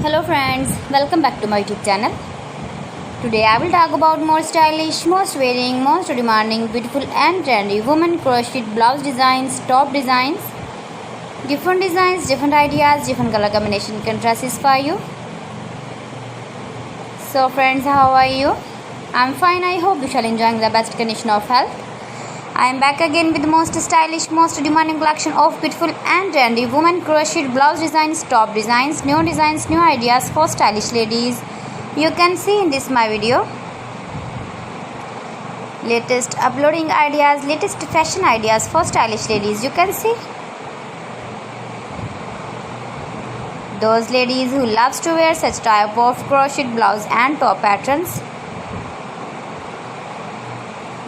Hello friends, welcome back to my YouTube channel. Today I will talk about more stylish, most wearing, most demanding, beautiful and trendy women crocheted blouse designs, top designs, different ideas, different color combination contrasts for you. So friends, how are you? I'm fine. I hope you shall enjoying the best condition of health. I am back again with the most stylish, most demanding collection of beautiful and trendy women crocheted blouse designs, top designs, new ideas for stylish ladies. You can see in this my video. Latest uploading ideas, latest fashion ideas for stylish ladies. You can see. Those ladies who loves to wear such type of crocheted blouse and top patterns.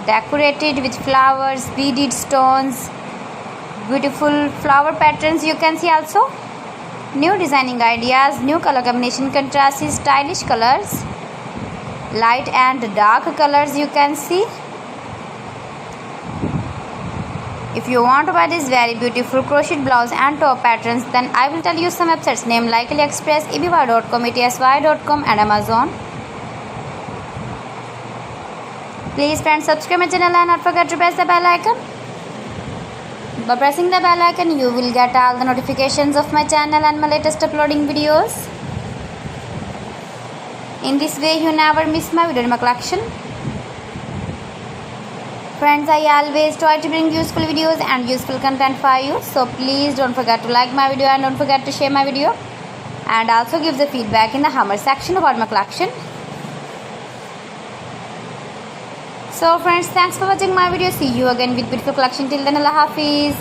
Decorated with flowers, beaded stones, beautiful flower patterns. You can see also new designing ideas, new color combination contrasts, stylish colors, light and dark colors. You can see. If you want to buy this very beautiful crochet blouse and top patterns, then I will tell you some websites named like AliExpress, eBay.com, ETSY.com and Amazon. Please friends, subscribe my channel and not forget to press the bell icon. By pressing the bell icon, you will get all the notifications of my channel and my latest uploading videos. In this way, you never miss my video in my collection. Friends, I always try to bring useful videos and useful content for you. So please don't forget to like my video and don't forget to share my video. And also give the feedback in the comment section about my collection. So friends, thanks for watching my video. See you again with beautiful collection. Till then, Allah Hafiz.